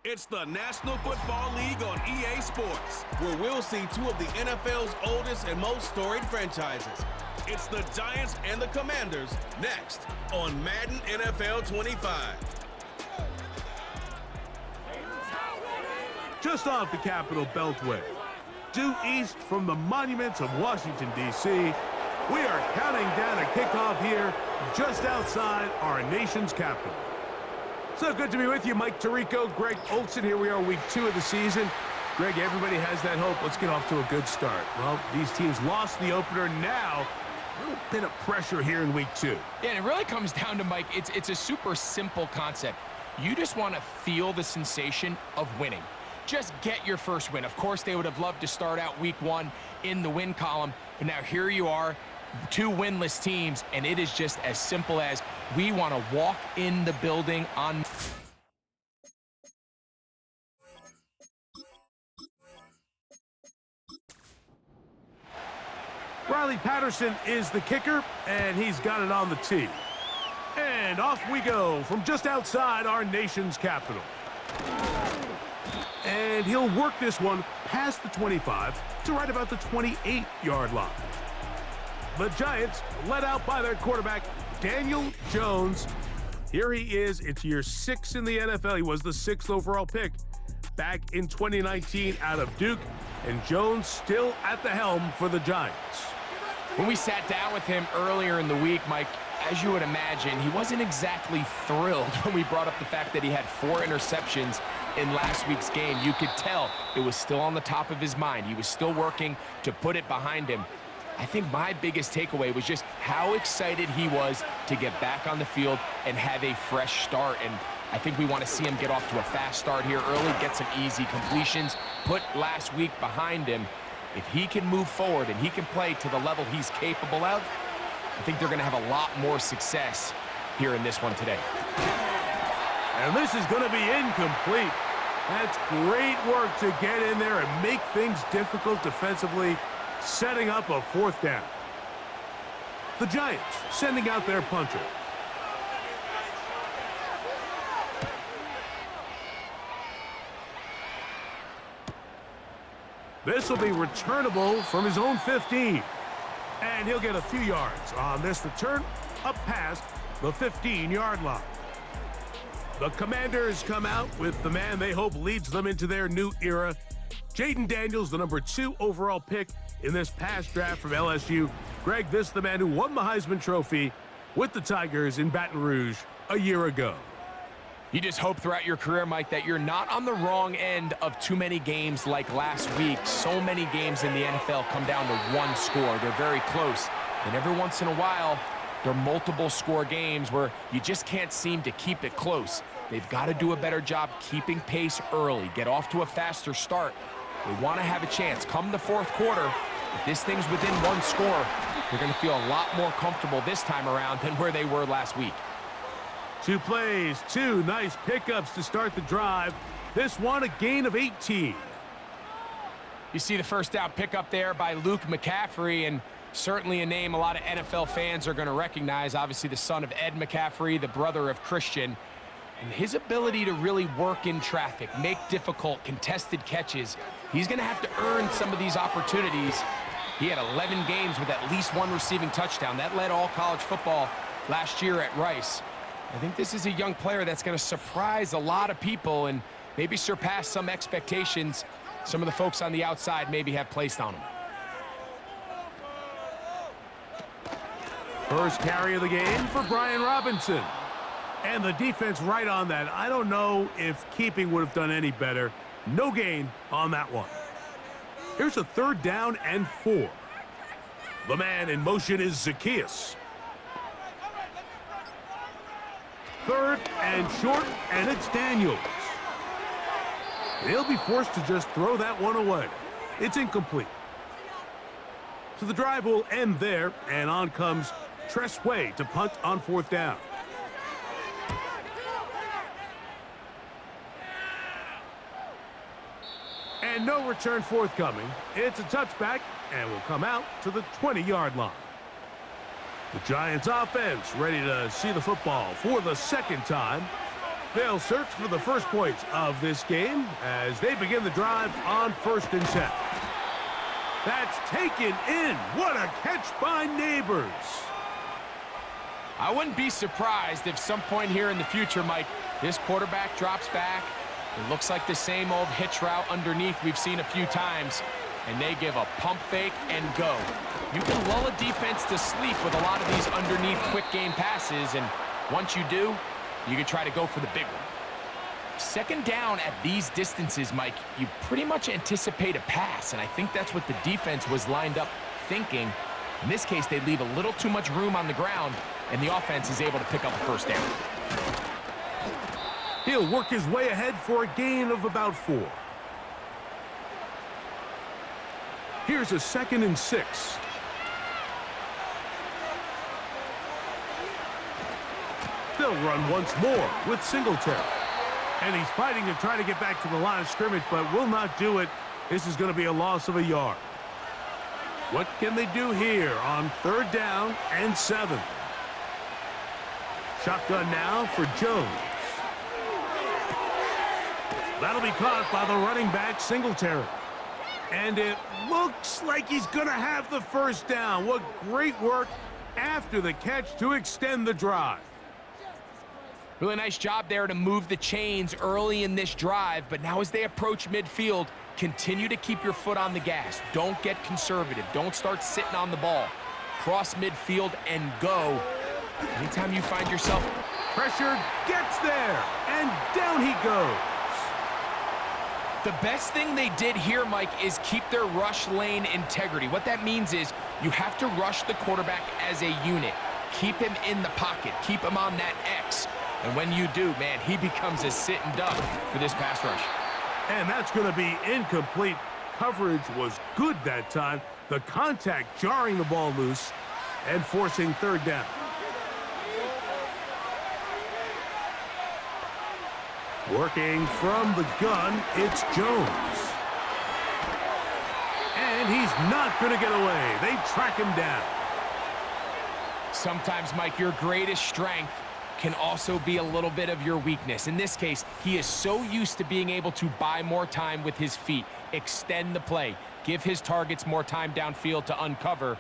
It's the National Football League on EA Sports, where we'll see two of the NFL's oldest and most storied franchises. It's the Giants and the Commanders next on Madden NFL 25. Just off the Capitol Beltway, due east from the monuments of Washington, D.C., we are counting down a kickoff here just outside our nation's capital. So good to be with you, Mike Tirico, Greg Olson. Here we are, week 2 of the season. Greg, everybody has that hope. Let's get off to a good start. Well, these teams lost the opener. Now, a little bit of pressure here in week 2. Yeah, and it really comes down to, Mike, it's a super simple concept. You just want to feel the sensation of winning. Just get your first win. Of course, they would have loved to start out week 1 in the win column, but now here you are, 2 winless teams, and it is just as simple as we want to walk in the building on... Riley Patterson is the kicker, and he's got it on the tee. And off we go from just outside our nation's capital. And he'll work this one past the 25 to right about the 28-yard line. The Giants, led out by their quarterback, Daniel Jones. Here he is. It's year 6 in the NFL. He was the 6th overall pick back in 2019 out of Duke. And Jones still at the helm for the Giants. When we sat down with him earlier in the week, Mike, as you would imagine, he wasn't exactly thrilled when we brought up the fact that he had 4 interceptions in last week's game. You could tell it was still on the top of his mind. He was still working to put it behind him. I think my biggest takeaway was just how excited he was to get back on the field and have a fresh start. And I think we want to see him get off to a fast start here early, get some easy completions, put last week behind him. If he can move forward and he can play to the level he's capable of, I think they're going to have a lot more success here in this one today. And this is going to be incomplete. That's great work to get in there and make things difficult defensively, setting up a 4th down. The Giants sending out their punter. This will be returnable from his own 15. And he'll get a few yards on this return up past the 15-yard line. The Commanders come out with the man they hope leads them into their new era. Jaden Daniels, the number 2 overall pick in this past draft from LSU. Greg, this is the man who won the Heisman Trophy with the Tigers in Baton Rouge a year ago. You just hope throughout your career, Mike, that you're not on the wrong end of too many games like last week. So many games in the NFL come down to 1 score. They're very close. And every once in a while, there are multiple score games where you just can't seem to keep it close. They've got to do a better job keeping pace early, get off to a faster start. They want to have a chance. Come the 4th quarter, if this thing's within 1 score, they're going to feel a lot more comfortable this time around than where they were last week. 2 plays, 2 nice pickups to start the drive. This one, a gain of 18. You see the first down pickup there by Luke McCaffrey, and certainly a name a lot of NFL fans are going to recognize. Obviously the son of Ed McCaffrey, the brother of Christian. And his ability to really work in traffic, make difficult, contested catches, he's going to have to earn some of these opportunities. He had 11 games with at least 1 receiving touchdown. That led all college football last year at Rice. I think this is a young player that's going to surprise a lot of people and maybe surpass some expectations some of the folks on the outside maybe have placed on him. First carry of the game for Brian Robinson. And the defense right on that. I don't know if keeping would have done any better. No gain on that one. Here's a 3rd down and 4. The man in motion is Zacchaeus. 3rd and short, and it's Daniels. They'll be forced to just throw that one away. It's incomplete. So the drive will end there, and on comes Tress Way to punt on 4th down. And no return forthcoming. It's a touchback, and will come out to the 20-yard line. The Giants offense ready to see the football for the 2nd time. They'll search for the first points of this game as they begin the drive on 1st and 10. That's taken in. What a catch by Neighbors. I wouldn't be surprised if some point here in the future, Mike, this quarterback drops back. It looks like the same old hitch route underneath we've seen a few times, and they give a pump fake and go. You can lull a defense to sleep with a lot of these underneath quick game passes, and once you do, you can try to go for the big one. 2nd down at these distances, Mike, you pretty much anticipate a pass, and I think that's what the defense was lined up thinking. In this case, they leave a little too much room on the ground, and the offense is able to pick up a 1st down. He'll work his way ahead for a gain of about 4. Here's a 2nd and 6. They'll run once more with Singletary. And he's fighting to try to get back to the line of scrimmage, but will not do it. This is going to be a loss of a yard. What can they do here on 3rd down and 7? Shotgun now for Jones. That'll be caught by the running back, Singletary. And it looks like he's going to have the 1st down. What great work after the catch to extend the drive. Really nice job there to move the chains early in this drive, but now as they approach midfield, continue to keep your foot on the gas. Don't get conservative. Don't start sitting on the ball. Cross midfield and go. Anytime you find yourself pressure, gets there, and down he goes. The best thing they did here, Mike, is keep their rush lane integrity. What that means is you have to rush the quarterback as a unit. Keep him in the pocket. Keep him on that X. And when you do, man, he becomes a sitting duck for this pass rush. And that's going to be incomplete. Coverage was good that time. The contact jarring the ball loose and forcing 3rd down. Working from the gun, it's Jones. And he's not going to get away. They track him down. Sometimes, Mike, your greatest strength can also be a little bit of your weakness. In this case, he is so used to being able to buy more time with his feet, extend the play, give his targets more time downfield to uncover.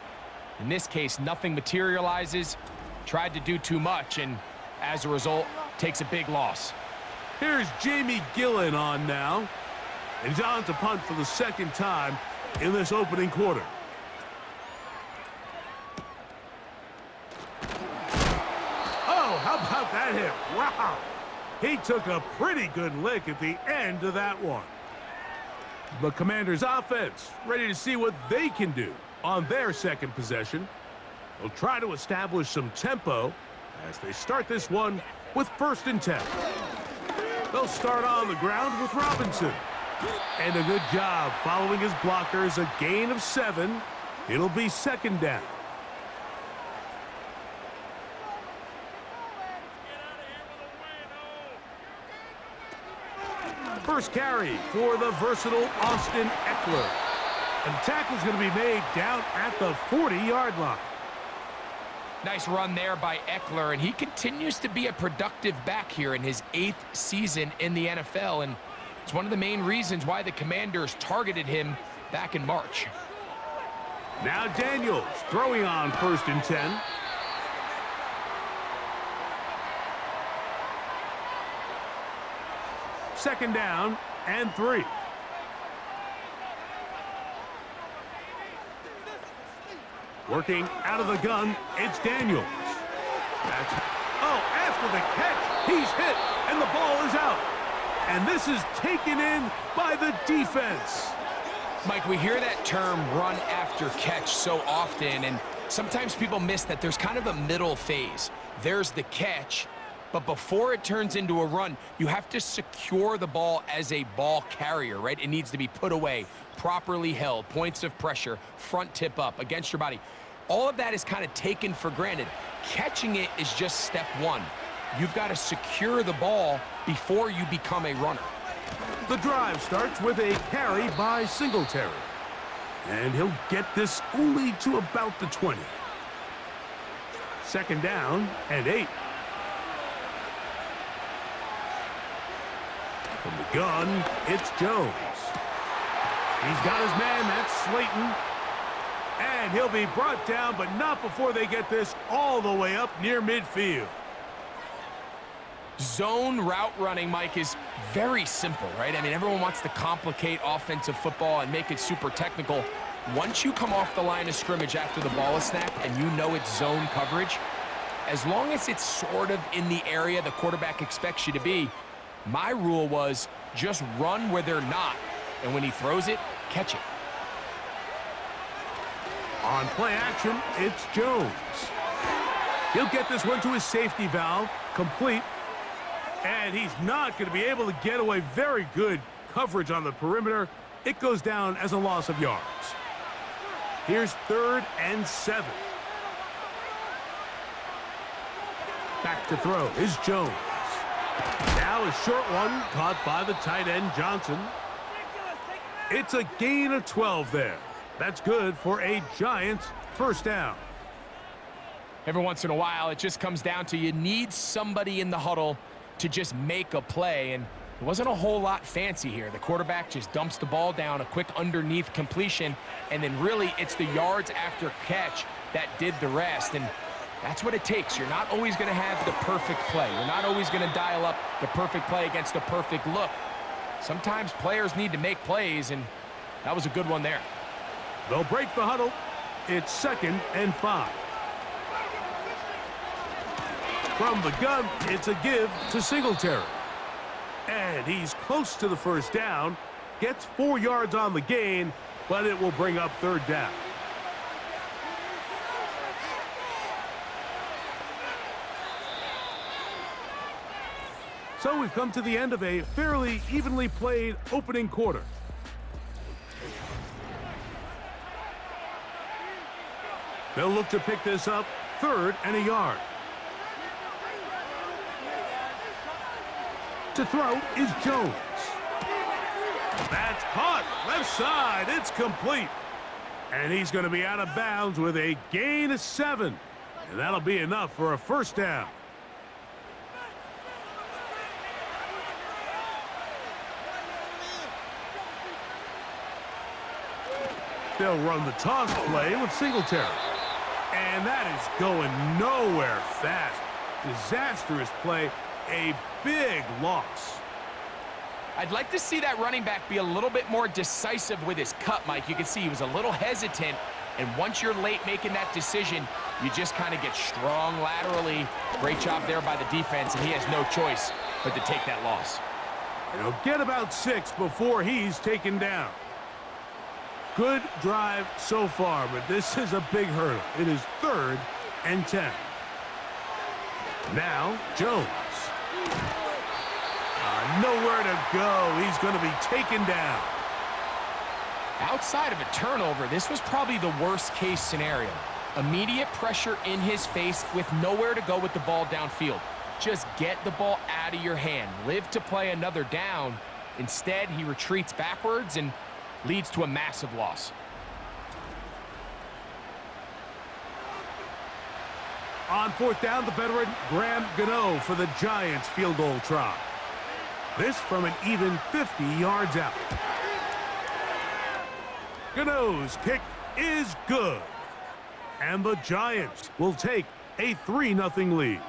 In this case, nothing materializes, tried to do too much, and as a result, takes a big loss. Here's Jamie Gillen on now. And he's on to punt for the 2nd time in this opening quarter. Oh, how about that hit? Wow. He took a pretty good lick at the end of that one. The Commanders' offense ready to see what they can do on their 2nd possession. They'll try to establish some tempo as they start this one with 1st and 10. They'll start on the ground with Robinson. And a good job following his blockers, a gain of 7. It'll be 2nd down. First carry for the versatile Austin Eckler. And the tackle's going to be made down at the 40-yard line. Nice run there by Eckler, and he continues to be a productive back here in his 8th season in the NFL, and it's one of the main reasons why the Commanders targeted him back in March. Now Daniels throwing on 1st and 10. Second down and 3. Working out of the gun, it's Daniels. After the catch, he's hit, and the ball is out. And this is taken in by the defense. Mike, we hear that term run after catch so often, and sometimes people miss that there's kind of a middle phase. There's the catch, but before it turns into a run, you have to secure the ball as a ball carrier, right? It needs to be put away, properly held, points of pressure, front tip up against your body. All of that is kind of taken for granted. Catching it is just step 1. You've got to secure the ball before you become a runner. The drive starts with a carry by Singletary. And he'll get this only to about the 20. Second down and 8. From the gun, it's Jones. He's got his man, that's Slayton. And he'll be brought down, but not before they get this all the way up near midfield. Zone route running, Mike, is very simple, right? I mean, everyone wants to complicate offensive football and make it super technical. Once you come off the line of scrimmage after the ball is snapped and you know it's zone coverage, as long as it's sort of in the area the quarterback expects you to be, my rule was just run where they're not. And when he throws it, catch it. On play action, it's Jones. He'll get this one to his safety valve, complete. And he's not going to be able to get away. Very good coverage on the perimeter. It goes down as a loss of yards. Here's 3rd and 7. Back to throw is Jones. Now a short one caught by the tight end Johnson. It's a gain of 12 there. That's good for a Giants first down. Every once in a while, it just comes down to you need somebody in the huddle to just make a play, and it wasn't a whole lot fancy here. The quarterback just dumps the ball down, a quick underneath completion, and then really it's the yards after catch that did the rest, and that's what it takes. You're not always going to have the perfect play. You're not always going to dial up the perfect play against the perfect look. Sometimes players need to make plays, and that was a good one there. They'll break the huddle. It's 2nd and 5. From the gun, it's a give to Singletary. And he's close to the first down. Gets 4 yards on the gain, but it will bring up 3rd down. So we've come to the end of a fairly evenly played opening quarter. They'll look to pick this up, 3rd and a yard. To throw is Jones. That's caught. Left side. It's complete. And he's going to be out of bounds with a gain of 7. And that'll be enough for a first down. They'll run the toss play with Singletary. And that is going nowhere fast. Disastrous play. A big loss. I'd like to see that running back be a little bit more decisive with his cut, Mike. You can see he was a little hesitant, and once you're late making that decision, you just kind of get strong laterally. Great job there by the defense, and he has no choice but to take that loss. And he'll get about 6 before he's taken down. Good drive so far, but this is a big hurdle. It is 3rd and 10. Now, Jones. Nowhere to go. He's going to be taken down. Outside of a turnover, this was probably the worst case scenario. Immediate pressure in his face with nowhere to go with the ball downfield. Just get the ball out of your hand. Live to play another down. Instead, he retreats backwards and leads to a massive loss. On 4th down, the veteran Graham Gano for the Giants field goal try. This from an even 50 yards out. Gano's kick is good. And the Giants will take a 3-0 lead.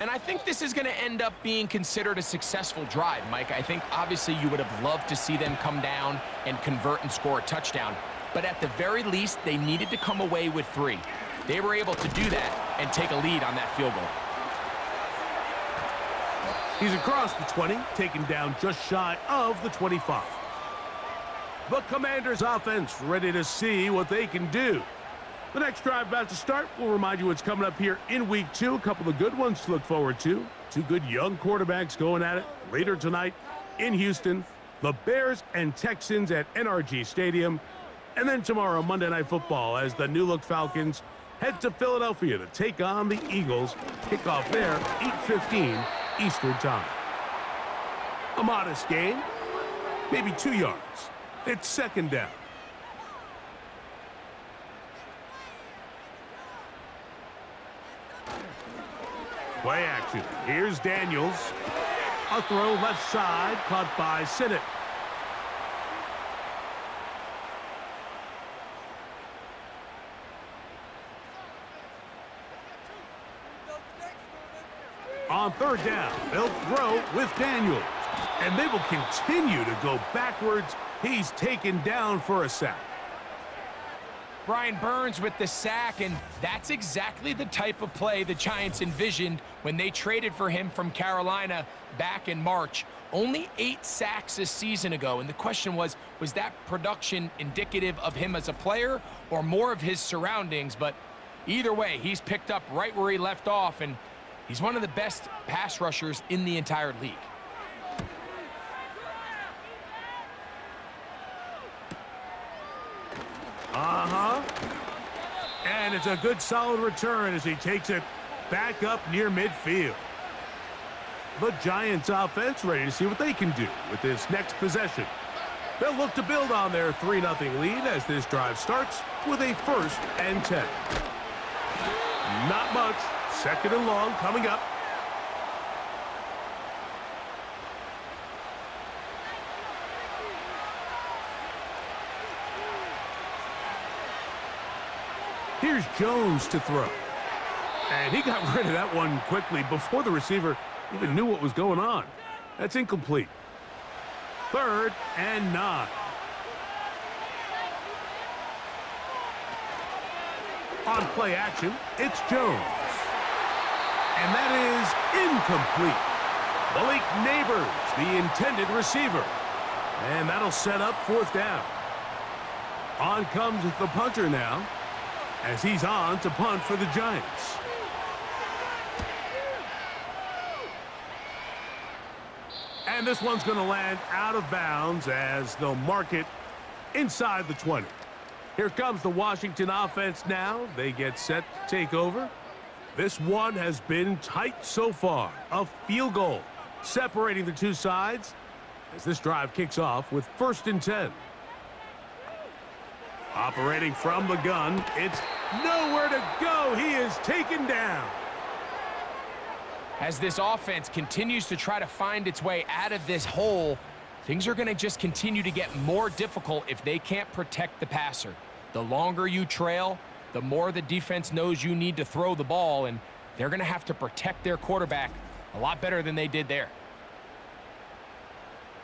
And I think this is going to end up being considered a successful drive, Mike. I think obviously you would have loved to see them come down and convert and score a touchdown. But at the very least, they needed to come away with 3. They were able to do that and take a lead on that field goal. He's across the 20, taken down just shy of the 25. The Commanders' offense ready to see what they can do. The next drive about to start. We'll remind you what's coming up here in Week 2. A couple of good ones to look forward to. 2 good young quarterbacks going at it later tonight in Houston. The Bears and Texans at NRG Stadium. And then tomorrow, Monday Night Football, as the new-look Falcons head to Philadelphia to take on the Eagles. Kickoff there, 8:15 Eastern Time. A modest gain, maybe 2 yards. It's 2nd down. Play action. Here's Daniels. A throw left side, caught by Sinnott. On third down, they'll throw with Daniels. And they will continue to go backwards. He's taken down for a sack. Brian Burns with the sack, and that's exactly the type of play the Giants envisioned when they traded for him from Carolina back in March. Only 8 sacks a season ago, and the question was that production indicative of him as a player or more of his surroundings? But either way, he's picked up right where he left off, and he's one of the best pass rushers in the entire league. And it's a good solid return as he takes it back up near midfield. The Giants offense ready to see what they can do with this next possession. They'll look to build on their 3-0 lead as this drive starts with a 1st and 10. Not much. 2nd and long coming up. Here's Jones to throw. And he got rid of that one quickly before the receiver even knew what was going on. That's incomplete. 3rd and 9. On play action, it's Jones. And that is incomplete. Malik Neighbors, the intended receiver. And that'll set up 4th down. On comes the punter now, as he's on to punt for the Giants. And this one's going to land out of bounds as they'll mark it inside the 20. Here comes the Washington offense now. They get set to take over. This one has been tight so far. A field goal separating the two sides as this drive kicks off with 1st and 10. Operating from the gun, it's nowhere to go. He is taken down. As this offense continues to try to find its way out of this hole, things are going to just continue to get more difficult if they can't protect the passer. The longer you trail, the more the defense knows you need to throw the ball, and they're going to have to protect their quarterback a lot better than they did there.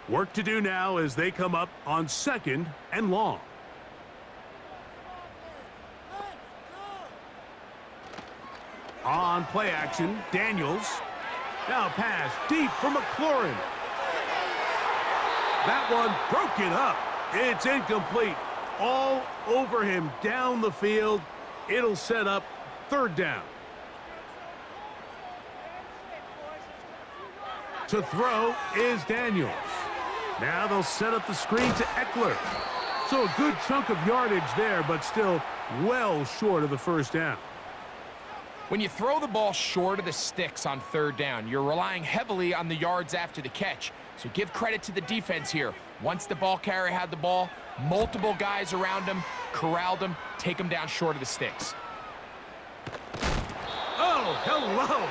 Work to do now as they come up on 2nd and long. On play action, Daniels. Now pass deep for McLaurin. That one broken up. It's incomplete. All over him down the field. It'll set up 3rd down. To throw is Daniels. Now they'll set up the screen to Eckler. So a good chunk of yardage there, but still well short of the 1st down. When you throw the ball short of the sticks on 3rd down, you're relying heavily on the yards after the catch. So give credit to the defense here. Once the ball carrier had the ball, multiple guys around him, corralled him, take him down short of the sticks. Oh, hello.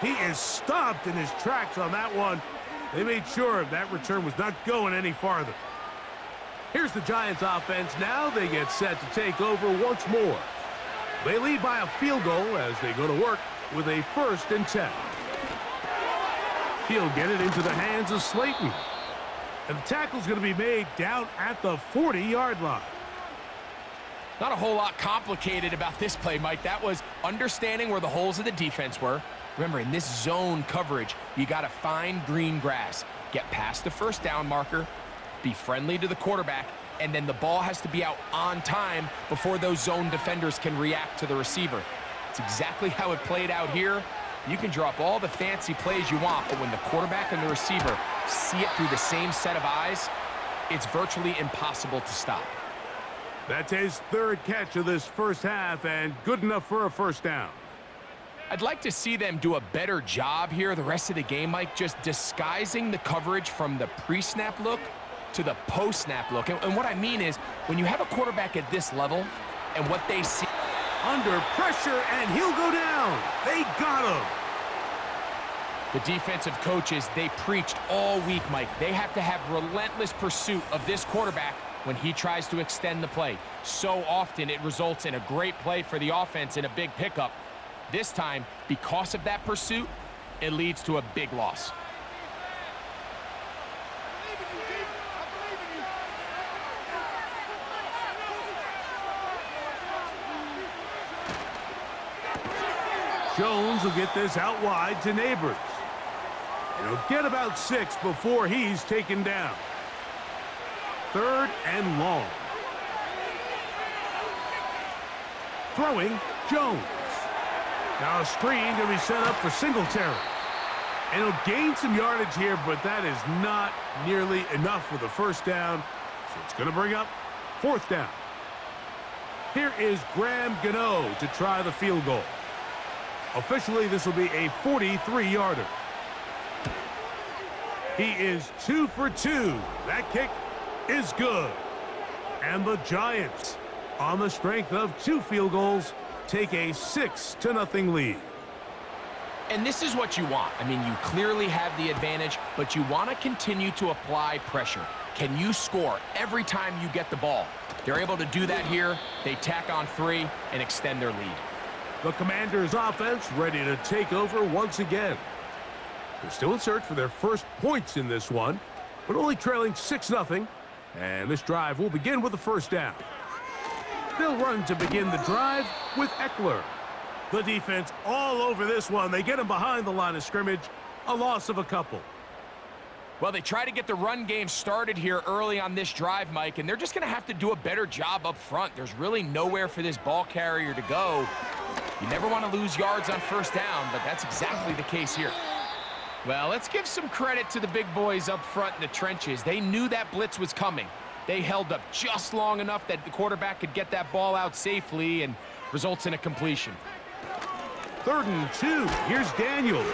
He is stopped in his tracks on that one. They made sure that return was not going any farther. Here's the Giants offense now. They get set to take over once more. They lead by a field goal as they go to work with a 1st and 10. He'll get it into the hands of Slayton. And the tackle's going to be made down at the 40-yard line. Not a whole lot complicated about this play, Mike. That was understanding where the holes of the defense were. Remember, in this zone coverage, you got to find green grass. Get past the 1st down marker, be friendly to the quarterback, and then the ball has to be out on time before those zone defenders can react to the receiver. It's exactly how it played out here. You can drop all the fancy plays you want, but when the quarterback and the receiver see it through the same set of eyes, it's virtually impossible to stop. That's his 3rd catch of this 1st half, and good enough for a 1st down. I'd like to see them do a better job here the rest of the game, Mike, just disguising the coverage from the pre-snap look to the post-snap look. And what I mean is, when you have a quarterback at this level and what they see... Under pressure, and he'll go down. They got him. The defensive coaches, they preached all week, Mike. They have to have relentless pursuit of this quarterback when he tries to extend the play. So often it results in a great play for the offense and a big pickup. This time, because of that pursuit, it leads to a big loss. Jones will get this out wide to Neighbors. And he'll get about 6 before he's taken down. 3rd and long. Throwing, Jones. Now a screen going to be set up for Singletary. And he'll gain some yardage here, but that is not nearly enough for the first down. So it's going to bring up 4th down. Here is Graham Gano to try the field goal. Officially, this will be a 43-yarder. He is 2 for 2. That kick is good. And the Giants, on the strength of 2 field goals, take a 6-0 lead. And this is what you want. I mean, you clearly have the advantage, but you want to continue to apply pressure. Can you score every time you get the ball? They're able to do that here. They tack on 3 and extend their lead. The Commanders' offense ready to take over once again. They're still in search for their first points in this one, but only trailing 6-0. And this drive will begin with the first down. They'll run to begin the drive with Eckler. The defense all over this one. They get him behind the line of scrimmage. A loss of a couple. Well, they try to get the run game started here early on this drive, Mike, and they're just going to have to do a better job up front. There's really nowhere for this ball carrier to go. You never want to lose yards on first down, but that's exactly the case here. Well, let's give some credit to the big boys up front in the trenches. They knew that blitz was coming. They held up just long enough that the quarterback could get that ball out safely and results in a completion. 3rd and 2. Here's Daniels.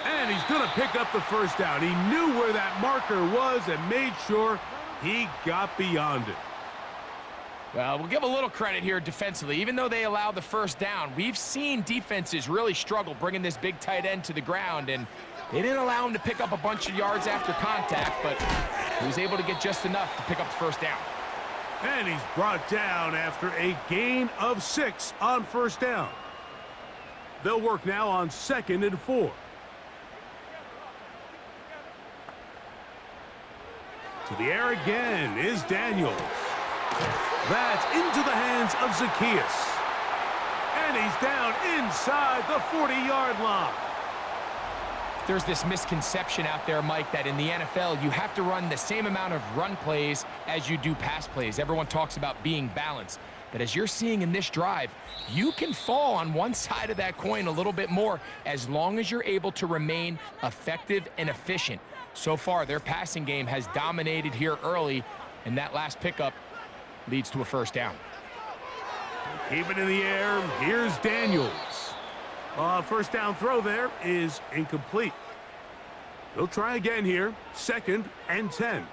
And he's going to pick up the first down. He knew where that marker was and made sure he got beyond it. Well, we'll give a little credit here defensively. Even though they allowed the first down, we've seen defenses really struggle bringing this big tight end to the ground, and they didn't allow him to pick up a bunch of yards after contact, but he was able to get just enough to pick up the first down. And he's brought down after a gain of 6 on first down. They'll work now on 2nd and 4. To the air again is Daniels. That's into the hands of Zacchaeus. And he's down inside the 40-yard line. There's this misconception out there, Mike, that in the NFL, you have to run the same amount of run plays as you do pass plays. Everyone talks about being balanced. But as you're seeing in this drive, you can fall on one side of that coin a little bit more as long as you're able to remain effective and efficient. So far, their passing game has dominated here early, and that last pickup leads to a first down. Keep it in the air. Here's Daniels. First down throw there is incomplete. They'll try again here. 2nd and 10.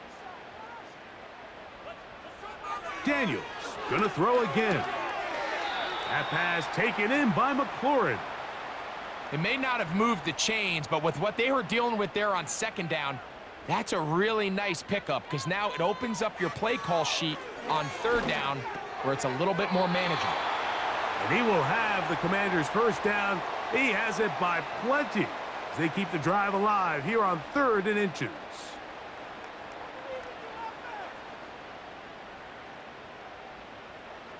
Daniels gonna throw again. That pass taken in by McLaurin. It may not have moved the chains, but with what they were dealing with there on 2nd down, that's a really nice pickup because now it opens up your play call sheet on 3rd down where it's a little bit more manageable. And he will have the Commanders' first down. He has it by plenty as they keep the drive alive here on 3rd and inches.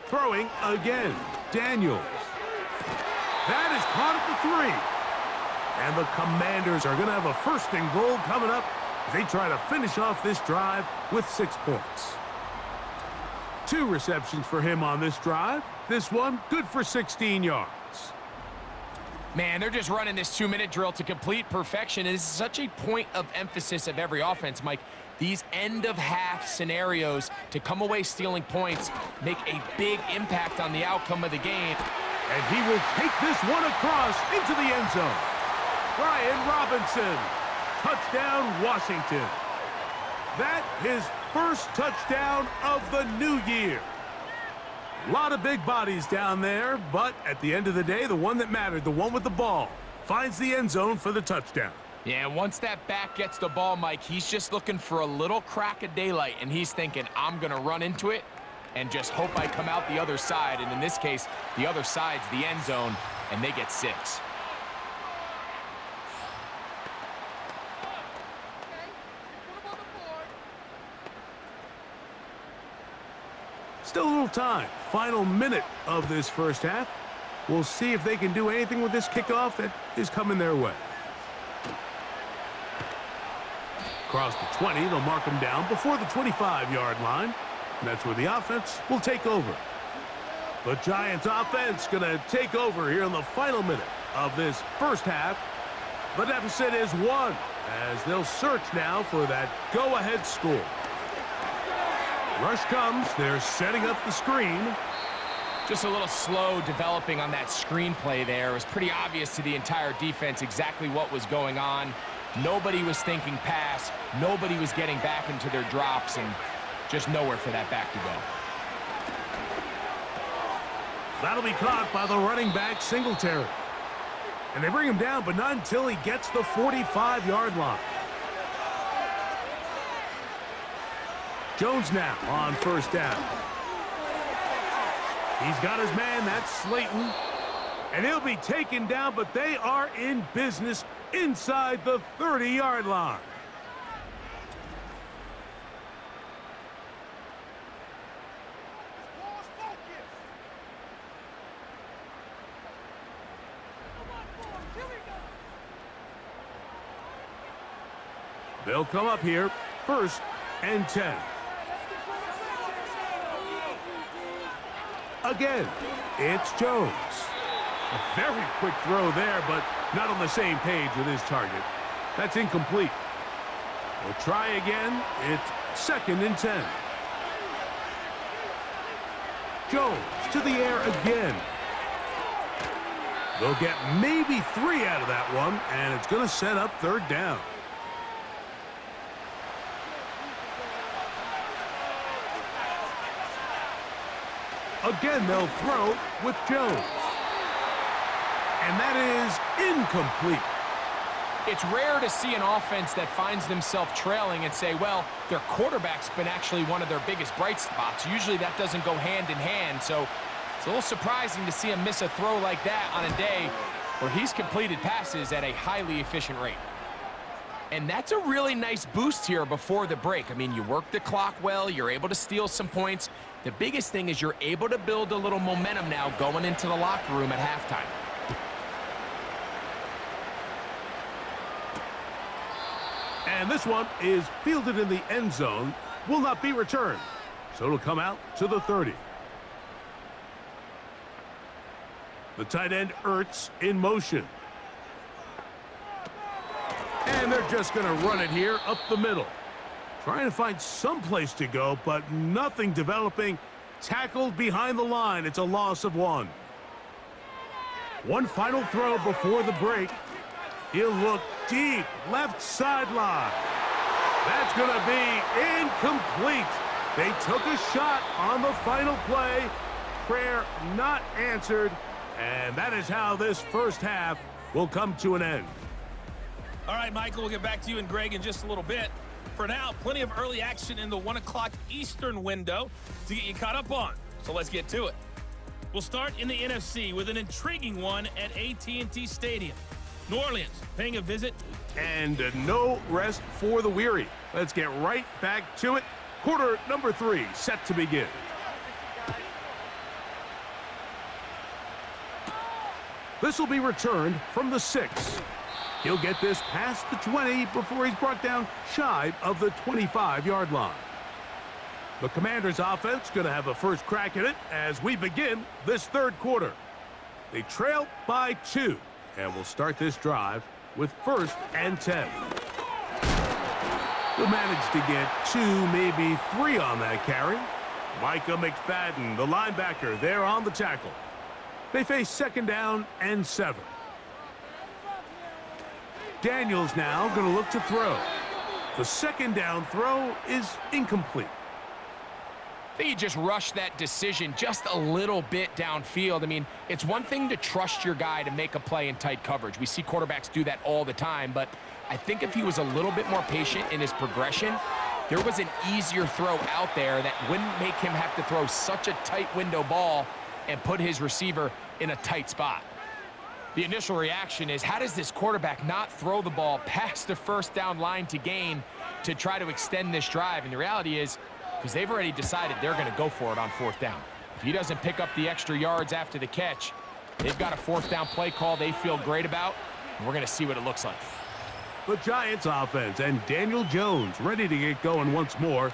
Throwing again, Daniels. That is caught at the 3. And the Commanders are going to have a 1st and goal coming up as they try to finish off this drive with 6 points. 2 receptions for him on this drive. This one good for 16 yards. Man, they're just running this 2-minute drill to complete perfection. And this is such a point of emphasis of every offense, Mike. These end-of-half scenarios to come away stealing points make a big impact on the outcome of the game. And he will take this one across into the end zone. Brian Robinson. Touchdown, Washington. That his first touchdown of the new year. A lot of big bodies down there, but at the end of the day, the one that mattered, the one with the ball, finds the end zone for the touchdown. Yeah, and once that back gets the ball, Mike, he's just looking for a little crack of daylight, and he's thinking, I'm going to run into it and just hope I come out the other side. And in this case, the other side's the end zone, and they get 6. Still a little time. Final minute of this first half. We'll see if they can do anything with this kickoff that is coming their way. Across the 20, they'll mark them down before the 25-yard line. And that's where the offense will take over. The Giants offense going to take over here in the final minute of this first half. The deficit is 1 as they'll search now for that go-ahead score. Rush comes. They're setting up the screen. Just a little slow developing on that screenplay there. It was pretty obvious to the entire defense exactly what was going on. Nobody was thinking pass. Nobody was getting back into their drops, and just nowhere for that back to go. That'll be caught by the running back, Singletary. And they bring him down, but not until he gets the 45-yard line. Jones now on first down. He's got his man, that's Slayton. And he'll be taken down, but they are in business inside the 30-yard line. They'll come up here, 1st and 10. Again, it's Jones. A very quick throw there, but not on the same page with his target. That's incomplete. We'll try again. It's 2nd and 10. Jones to the air again. They'll get maybe 3 out of that one, and it's going to set up 3rd down. Again, they'll throw with Jones. And that is incomplete. It's rare to see an offense that finds themselves trailing and say, well, their quarterback's been actually one of their biggest bright spots. Usually that doesn't go hand in hand, so it's a little surprising to see him miss a throw like that on a day where he's completed passes at a highly efficient rate. And that's a really nice boost here before the break. I mean, you work the clock well, you're able to steal some points. The biggest thing is you're able to build a little momentum now going into the locker room at halftime. And this one is fielded in the end zone, will not be returned. So it'll come out to the 30. The tight end Ertz in motion. And they're just going to run it here up the middle. Trying to find some place to go, but nothing developing. Tackled behind the line. It's a loss of 1. One final throw before the break. He'll look deep, left sideline. That's going to be incomplete. They took a shot on the final play. Prayer not answered. And that is how this first half will come to an end. All right, Michael, we'll get back to you and Greg in just a little bit. For now, plenty of early action in the 1 o'clock Eastern window to get you caught up on. So let's get to it. We'll start in the NFC with an intriguing one at AT&T Stadium. New Orleans paying a visit. And no rest for the weary. Let's get right back to it. Quarter number 3 set to begin. This will be returned from the 6. He'll get this past the 20 before he's brought down shy of the 25-yard line. The Commanders' offense going to have a first crack at it as we begin this 3rd quarter. They trail by 2, and we'll start this drive with 1st and 10. They'll manage to get 2, maybe 3 on that carry. Micah McFadden, the linebacker, there on the tackle. They face 2nd down and 7. Daniels now going to look to throw. The 2nd down throw is incomplete. I think he just rushed that decision just a little bit downfield. I mean, it's one thing to trust your guy to make a play in tight coverage. We see quarterbacks do that all the time, but I think if he was a little bit more patient in his progression, there was an easier throw out there that wouldn't make him have to throw such a tight window ball and put his receiver in a tight spot. The initial reaction is, how does this quarterback not throw the ball past the first down line to gain to try to extend this drive? And the reality is, because they've already decided they're going to go for it on fourth down. If he doesn't pick up the extra yards after the catch, they've got a fourth down play call they feel great about, and we're going to see what it looks like. The Giants offense and Daniel Jones ready to get going once more.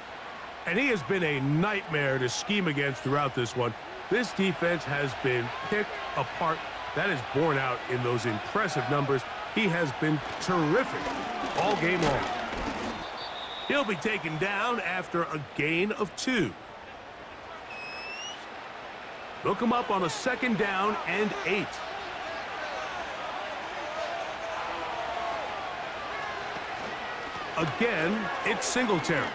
And he has been a nightmare to scheme against throughout this one. This defense has been picked apart. That is borne out in those impressive numbers. He has been terrific all game long. He'll be taken down after a gain of 2. They'll come up on a 2nd down and 8. Again, it's Singletary.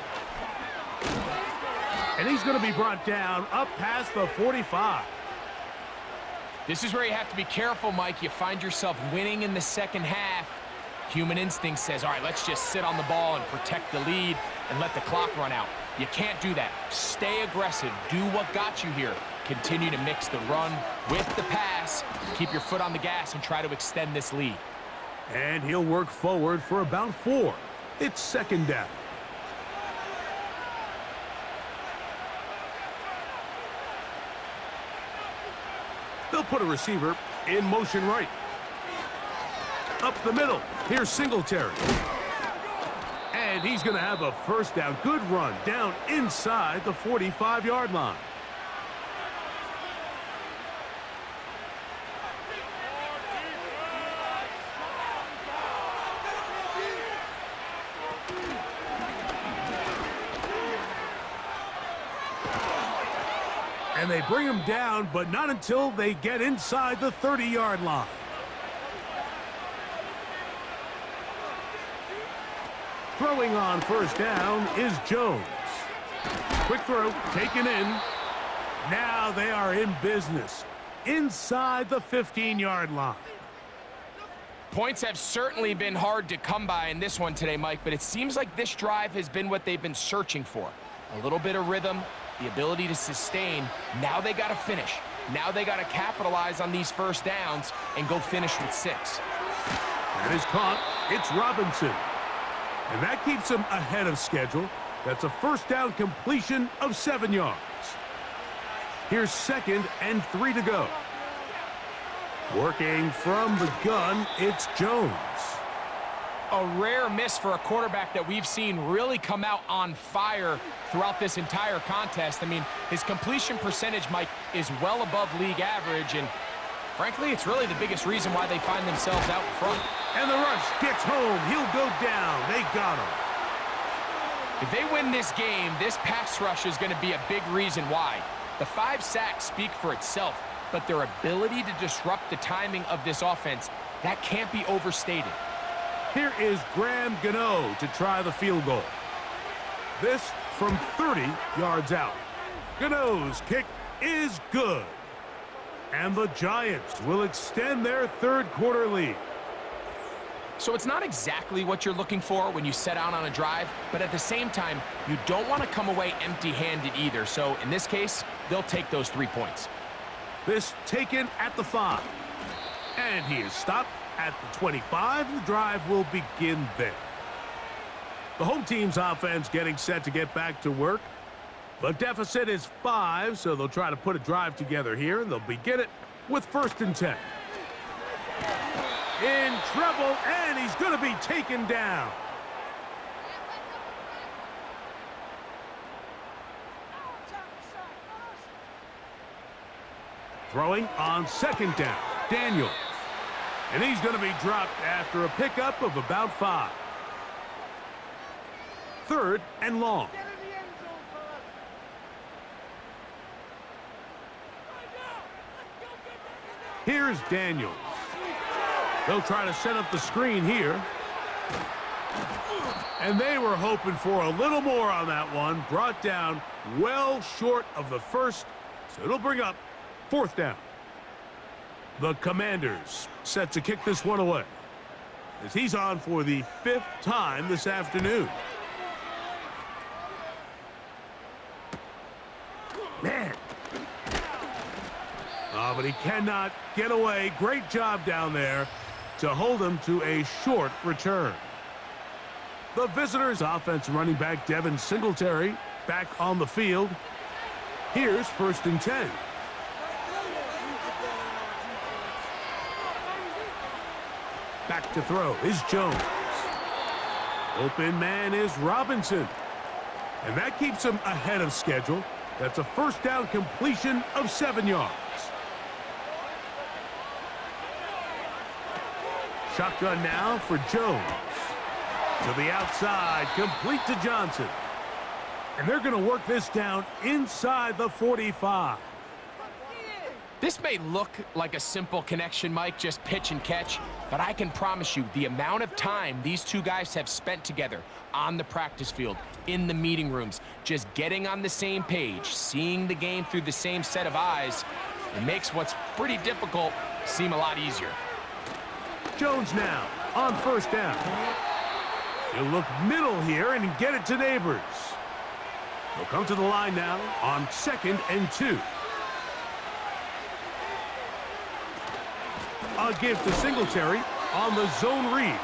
And he's going to be brought down up past the 45. This is where you have to be careful, Mike. You find yourself winning in the second half. Human instinct says, all right, let's just sit on the ball and protect the lead and let the clock run out. You can't do that. Stay aggressive. Do what got you here. Continue to mix the run with the pass. Keep your foot on the gas and try to extend this lead. And he'll work forward for about 4. It's 2nd down. They'll put a receiver in motion right. Up the middle. Here's Singletary. And he's going to have a first down. Good run down inside the 45-yard line. And they bring him down, but not until they get inside the 30-yard line. Throwing on first down is Jones. Quick throw, taken in. Now they are in business inside the 15-yard line. Points have certainly been hard to come by in this one today, Mike, but it seems like this drive has been what they've been searching for. A little bit of rhythm, the ability to sustain. Now they got to finish. Now they got to capitalize on these first downs and go finish with 6. That is caught. It's Robinson. And that keeps him ahead of schedule. That's a first down completion of 7 yards. Here's 2nd and 3 to go. Working from the gun, it's Jones. A rare miss for a quarterback that we've seen really come out on fire throughout this entire contest. I mean, his completion percentage, Mike, is well above league average, and frankly, it's really the biggest reason why they find themselves out front. And the rush gets home. He'll go down. They got him. If they win this game, this pass rush is going to be a big reason why. The 5 sacks speak for itself, but their ability to disrupt the timing of this offense, that can't be overstated. Here is Graham Gano to try the field goal. This from 30 yards out. Gano's kick is good. And the Giants will extend their 3rd quarter lead. So it's not exactly what you're looking for when you set out on a drive, but at the same time, you don't want to come away empty-handed either. So in this case, they'll take those 3 points. This taken at the 5. And he is stopped at the 25. The drive will begin there. The home team's offense getting set to get back to work. The deficit is 5, so they'll try to put a drive together here, and they'll begin it with 1st and 10. In trouble, and he's going to be taken down. Throwing on 2nd down, Daniels. And he's going to be dropped after a pickup of about 5. 3rd and long. Here's Daniels. They'll try to set up the screen here. And they were hoping for a little more on that one. Brought down well short of the first, so it'll bring up 4th down. The Commanders set to kick this one away, as he's on for the 5th time this afternoon. Man. Oh, but he cannot get away. Great job down there to hold him to a short return. The visitors' offense running back Devin Singletary back on the field. Here's 1st and 10. Back to throw is Jones. Open man is Robinson. And that keeps him ahead of schedule. That's a 1st down completion of 7 yards. Shotgun now for Jones. To the outside, complete to Johnson. And they're going to work this down inside the 45. This may look like a simple connection, Mike, just pitch and catch, but I can promise you the amount of time these two guys have spent together on the practice field, in the meeting rooms, just getting on the same page, seeing the game through the same set of eyes, it makes what's pretty difficult seem a lot easier. Jones now on 1st down. He'll look middle here and get it to Neighbors. He'll come to the line now on 2nd and 2. A give to Singletary on the zone read.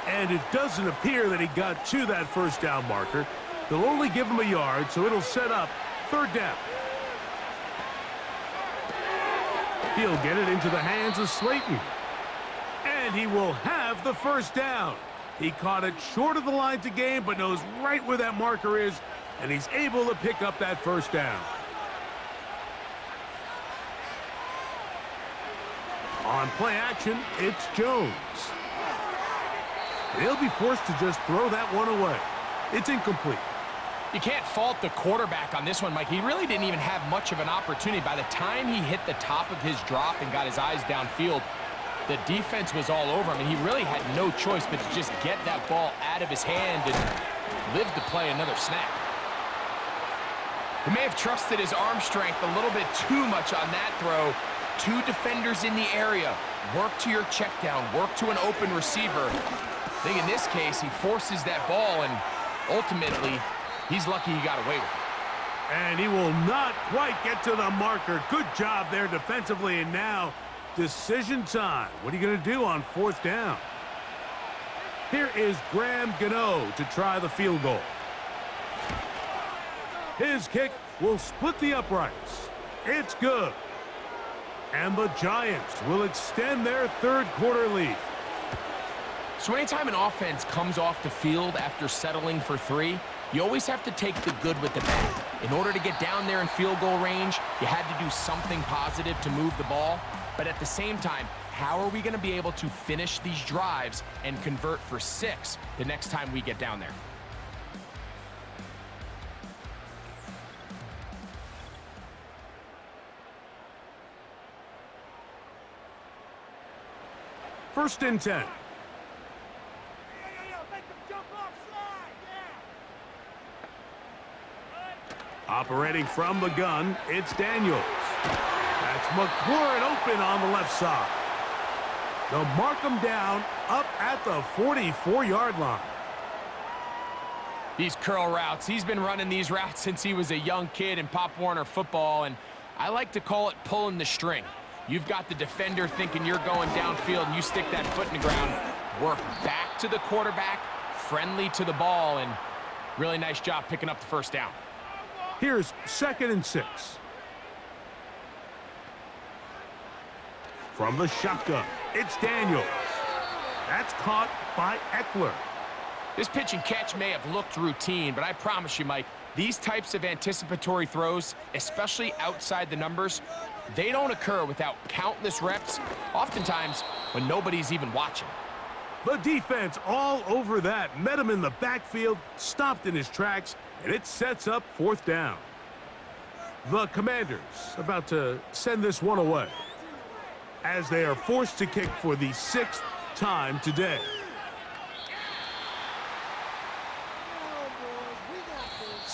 And it doesn't appear that he got to that 1st down marker. They'll only give him a yard, so it'll set up 3rd down. He'll get it into the hands of Slayton. And he will have the 1st down. He caught it short of the line to gain, but knows right where that marker is, and he's able to pick up that 1st down. On play action, it's Jones. He'll be forced to just throw that one away. It's incomplete. You can't fault the quarterback on this one, Mike. He really didn't even have much of an opportunity. By the time he hit the top of his drop and got his eyes downfield, the defense was all over him, and he really had no choice but to just get that ball out of his hand and live to play another snap. He may have trusted his arm strength a little bit too much on that throw. 2 defenders in the area. Work to your check down. Work to an open receiver. I think in this case, he forces that ball, and ultimately, he's lucky he got away with it. And he will not quite get to the marker. Good job there defensively, and now decision time. What are you going to do on 4th down? Here is Graham Gano to try the field goal. His kick will split the uprights. It's good. And the Giants will extend their 3rd quarter lead. So anytime an offense comes off the field after settling for 3, you always have to take the good with the bad. In order to get down there in field goal range, you had to do something positive to move the ball. But at the same time, how are we going to be able to finish these drives and convert for 6 the next time we get down there? First and 10. Operating from the gun, it's Daniels. That's McLaurin open on the left side. They'll mark him down up at the 44-yard line. These curl routes, he's been running these routes since he was a young kid in Pop Warner football, and I like to call it pulling the string. You've got the defender thinking you're going downfield, and you stick that foot in the ground, work back to the quarterback, friendly to the ball, and really nice job picking up the 1st down. Here's 2nd and 6. From the shotgun, it's Daniels. That's caught by Eckler. This pitch and catch may have looked routine, but I promise you, Mike, these types of anticipatory throws, especially outside the numbers, they don't occur without countless reps, oftentimes when nobody's even watching. The defense all over that. Met him in the backfield, stopped in his tracks, and it sets up 4th down. The Commanders about to send this one away, as they are forced to kick for the 6th time today.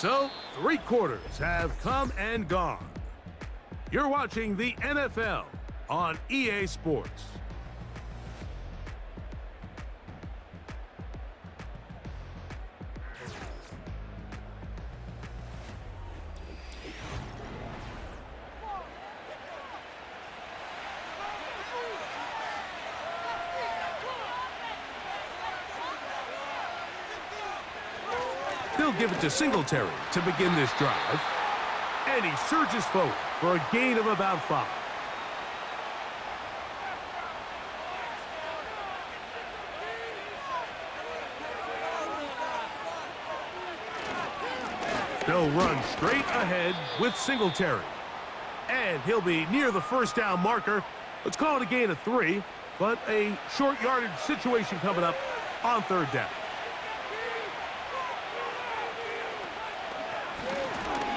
So, 3 quarters have come and gone. You're watching the NFL on EA Sports. They'll give it to Singletary to begin this drive. And he surges forward for a gain of about 5. They'll run straight ahead with Singletary. And he'll be near the first down marker. Let's call it a gain of 3, but a short yardage situation coming up on 3rd down.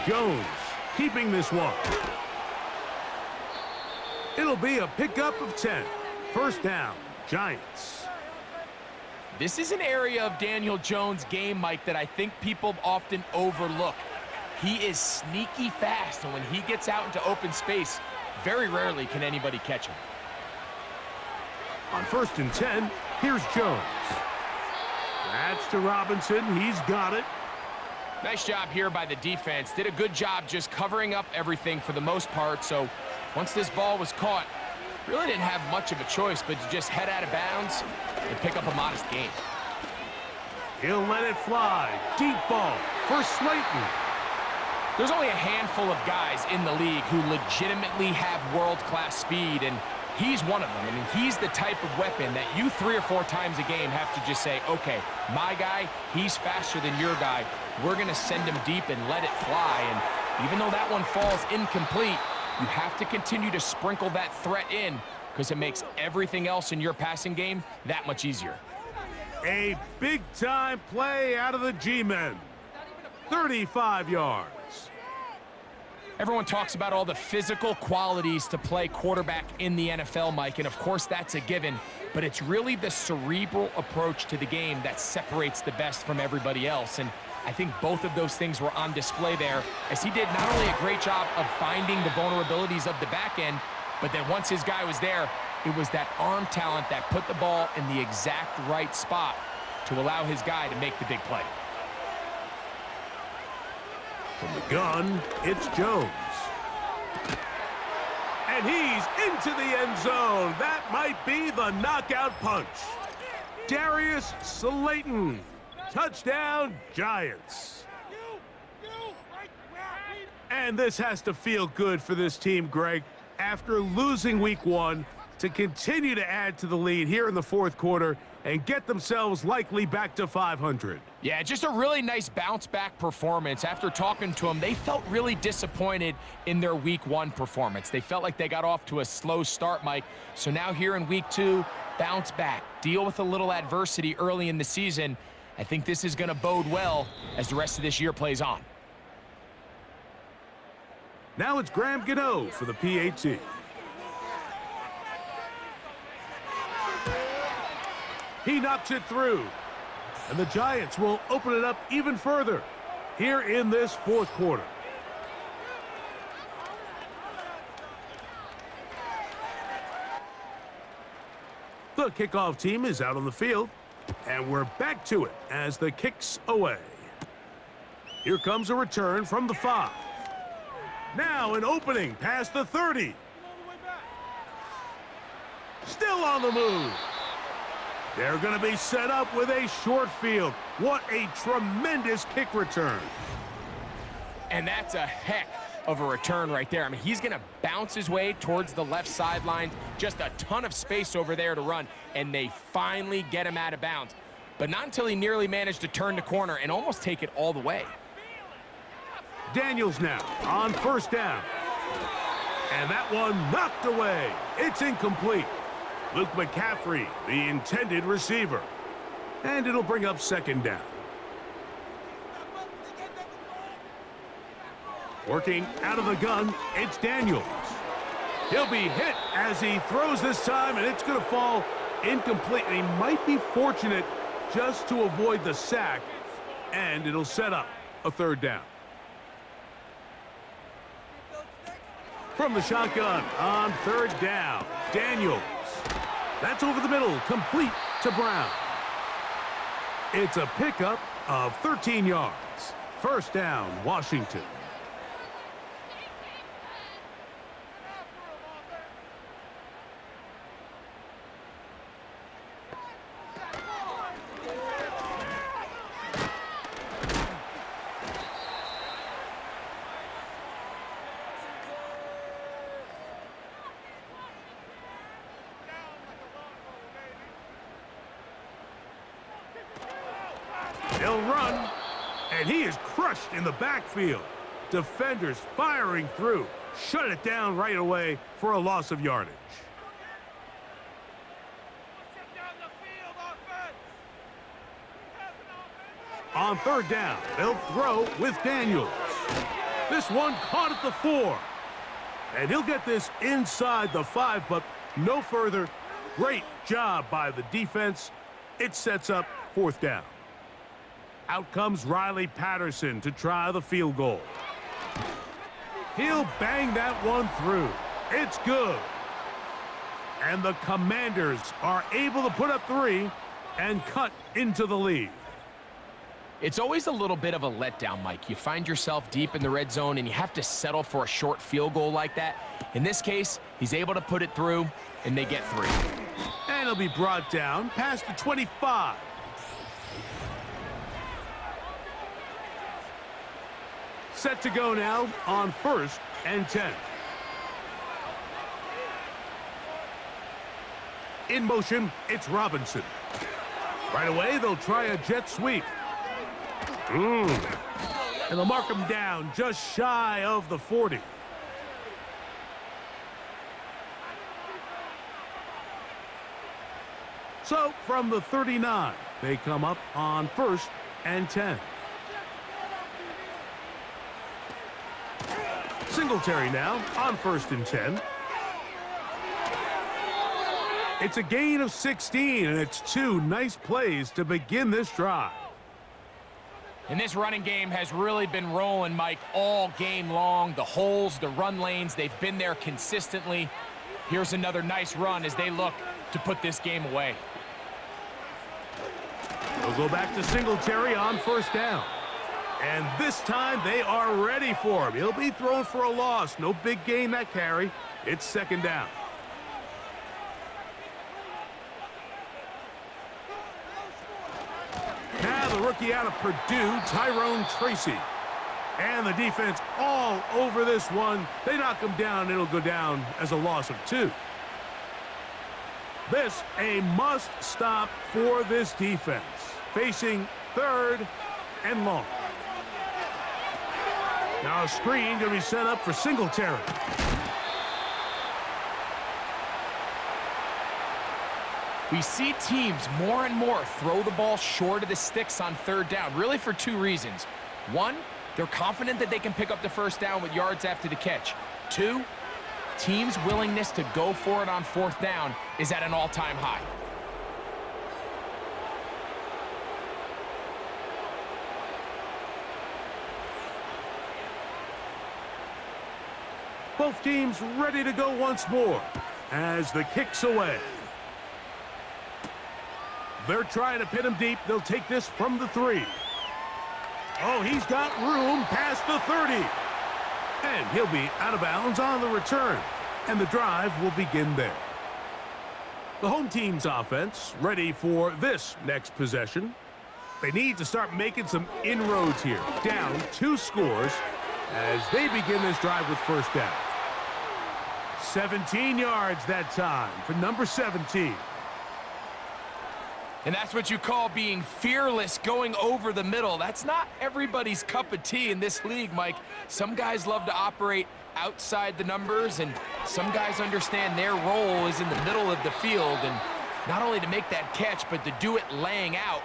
Jones keeping this one. It'll be a pickup of 10. First down, Giants. This is an area of Daniel Jones' game, Mike, that I think people often overlook. He is sneaky fast, and when he gets out into open space, very rarely can anybody catch him. On 1st and 10, here's Jones. That's to Robinson. He's got it. Nice job here by the defense. Did a good job just covering up everything for the most part. So once this ball was caught, really didn't have much of a choice but to just head out of bounds and pick up a modest gain. He'll let it fly. Deep ball for Slayton. There's only a handful of guys in the league who legitimately have world-class speed, and he's one of them. I mean, he's the type of weapon that you 3 or 4 times a game have to just say, okay, my guy, he's faster than your guy. We're going to send him deep and let it fly. And even though that one falls incomplete, you have to continue to sprinkle that threat in because it makes everything else in your passing game that much easier. A big-time play out of the G-men. 35 yards. Everyone talks about all the physical qualities to play quarterback in the NFL, Mike, and of course that's a given, but it's really the cerebral approach to the game that separates the best from everybody else, and I think both of those things were on display there, as he did not only a great job of finding the vulnerabilities of the back end, but then once his guy was there, it was that arm talent that put the ball in the exact right spot to allow his guy to make the big play. From the gun, it's Jones. And he's into the end zone. That might be the knockout punch. Darius Slayton. Touchdown, Giants. And this has to feel good for this team, Greg, after losing week 1 to continue to add to the lead here in the 4th quarter and get themselves likely back to 500. Yeah, just a really nice bounce-back performance. After talking to them, they felt really disappointed in their Week 1 performance. They felt like they got off to a slow start, Mike. So now here in Week 2, bounce back, deal with a little adversity early in the season. I think this is going to bode well as the rest of this year plays on. Now it's Graham Gano for the PAT. He knocks it through. And the Giants will open it up even further here in this 4th quarter. The kickoff team is out on the field, and we're back to it as the kick's away. Here comes a return from the 5. Now an opening past the 30. Still on the move. They're going to be set up with a short field. What a tremendous kick return. And that's a heck of a return right there. I mean, he's going to bounce his way towards the left sideline. Just a ton of space over there to run, and they finally get him out of bounds. But not until he nearly managed to turn the corner and almost take it all the way. Daniels now on 1st down. And that one knocked away. It's incomplete. Luke McCaffrey, the intended receiver. And it'll bring up 2nd down. Working out of the gun, it's Daniels. He'll be hit as he throws this time, and it's going to fall incomplete. And he might be fortunate just to avoid the sack, and it'll set up a 3rd down. From the shotgun on third down, Daniels. That's over the middle, complete to Brown. It's a pickup of 13 yards. First down, Washington. He'll run, and he is crushed in the backfield. Defenders firing through. Shut it down right away for a loss of yardage. On third down, they'll throw with Daniels. This one caught at the 4. And he'll get this inside the 5, but no further. Great job by the defense. It sets up fourth down. Out comes Riley Patterson to try the field goal. He'll bang that one through. It's good. And the Commanders are able to put up 3 and cut into the lead. It's always a little bit of a letdown, Mike. You find yourself deep in the red zone and you have to settle for a short field goal like that. In this case, he's able to put it through and they get 3. And he'll be brought down past the 25. Set to go now on first and 10. In motion, it's Robinson. Right away, they'll try a jet sweep. And they'll mark him down just shy of the 40. So, from the 39, they come up on first and 10. Singletary now on first and 10. It's a gain of 16, and it's 2 nice plays to begin this drive. And this running game has really been rolling, Mike, all game long. The holes, the run lanes, they've been there consistently. Here's another nice run as they look to put this game away. They'll go back to Singletary on first down. And this time they are ready for him. He'll be thrown for a loss. No big gain that carry. It's second down. Now the rookie out of Purdue, Tyrone Tracy. And the defense all over this one. They knock him down. It'll go down as a loss of 2. This a must stop for this defense. Facing third and long. Now a screen going to be set up for Singletary. We see teams more and more throw the ball short of the sticks on third down, really for 2 reasons. 1, they're confident that they can pick up the first down with yards after the catch. 2, teams' willingness to go for it on fourth down is at an all-time high. Both teams ready to go once more as the kick's away. They're trying to pin him deep. They'll take this from the 3. Oh, he's got room past the 30. And he'll be out of bounds on the return. And the drive will begin there. The home team's offense ready for this next possession. They need to start making some inroads here. Down 2 scores as they begin this drive with first down. 17 yards that time for number 17. And that's what you call being fearless, going over the middle. That's not everybody's cup of tea in this league, Mike. Some guys love to operate outside the numbers, and some guys understand their role is in the middle of the field, and not only to make that catch, but to do it laying out.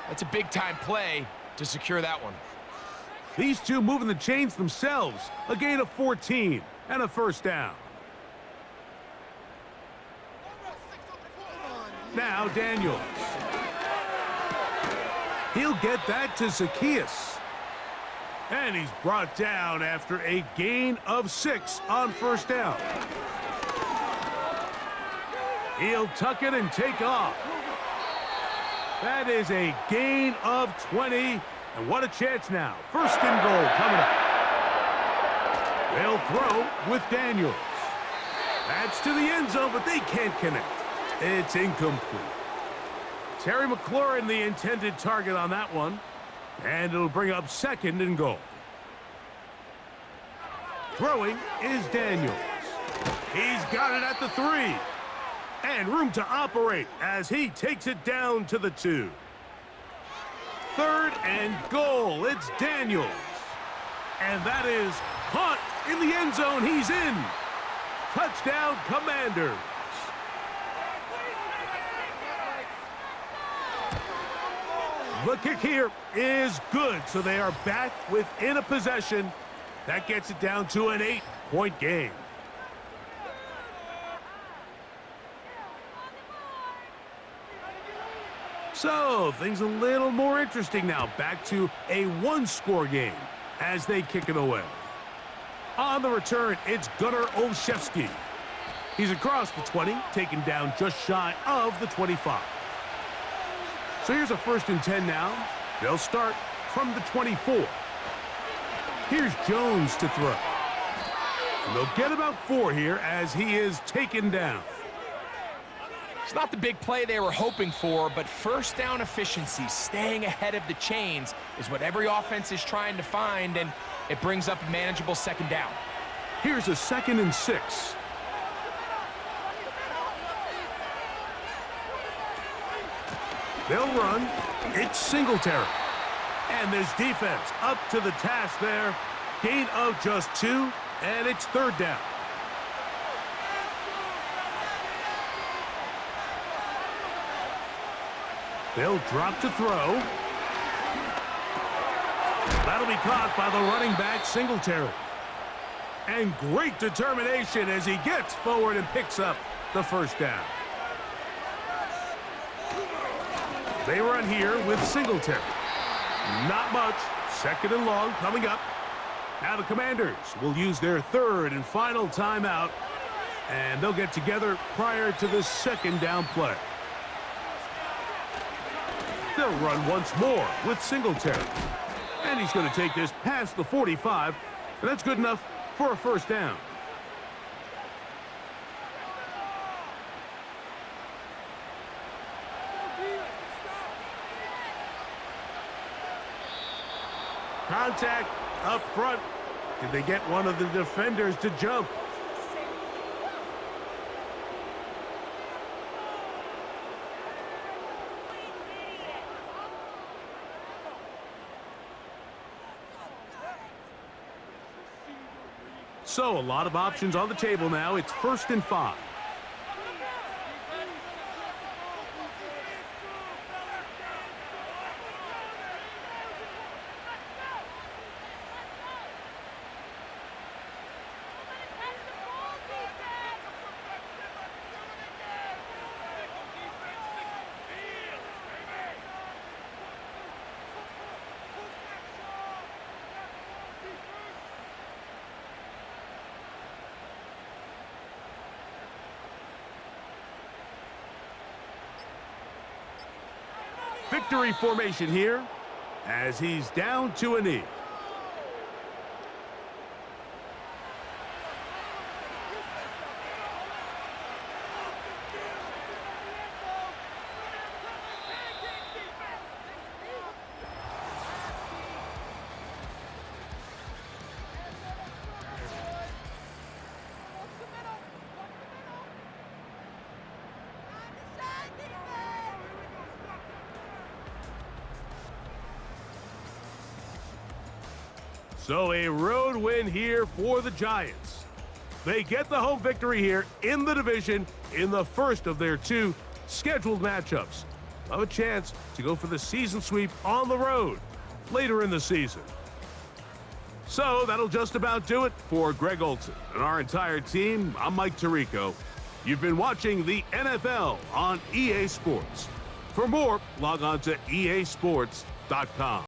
That's a big-time play to secure that one. These two moving the chains themselves. A gain of 14 and a first down. Now Daniels. He'll get that to Zacchaeus. And he's brought down after a gain of 6 on first down. He'll tuck it and take off. That is a gain of 20. And what a chance now. First and goal coming up. They'll throw with Daniels. That's to the end zone, but they can't connect. It's incomplete. Terry McLaurin, the intended target on that one. And it'll bring up second and goal. Throwing is Daniels. He's got it at the 3. And room to operate as he takes it down to the 2. Third and goal. It's Daniels. And that is caught in the end zone. He's in. Touchdown, Commanders. The kick here is good, so they are back within a possession. That gets it down to an 8-point game. So, things a little more interesting now. Back to a one-score game as they kick it away. On the return, it's Gunnar Olszewski. He's across the 20, taken down just shy of the 25. So here's a 1st and 10 now. They'll start from the 24. Here's Jones to throw. And they'll get about 4 here as he is taken down. It's not the big play they were hoping for, but first down efficiency, staying ahead of the chains, is what every offense is trying to find, and it brings up a manageable 2nd down. Here's a 2nd and 6. They'll run. It's Singletary. And this defense up to the task there. Gain of just 2, and it's 3rd down. They'll drop to throw. That'll be caught by the running back, Singletary. And great determination as he gets forward and picks up the 1st down. They run here with Singletary. Not much. 2nd and long coming up. Now the Commanders will use their 3rd and final timeout. And they'll get together prior to the 2nd down play. They'll run once more with Singletary. And he's going to take this past the 45. And that's good enough for a 1st down. Contact up front. Did they get one of the defenders to jump? So a lot of options on the table now. It's 1st and 5. Victory formation here as he's down to a knee. So a road win here for the Giants. They get the home victory here in the division in the first of their 2 scheduled matchups. Have a chance to go for the season sweep on the road later in the season. So that'll just about do it for Greg Olson and our entire team. I'm Mike Tirico. You've been watching the NFL on EA Sports. For more, log on to easports.com.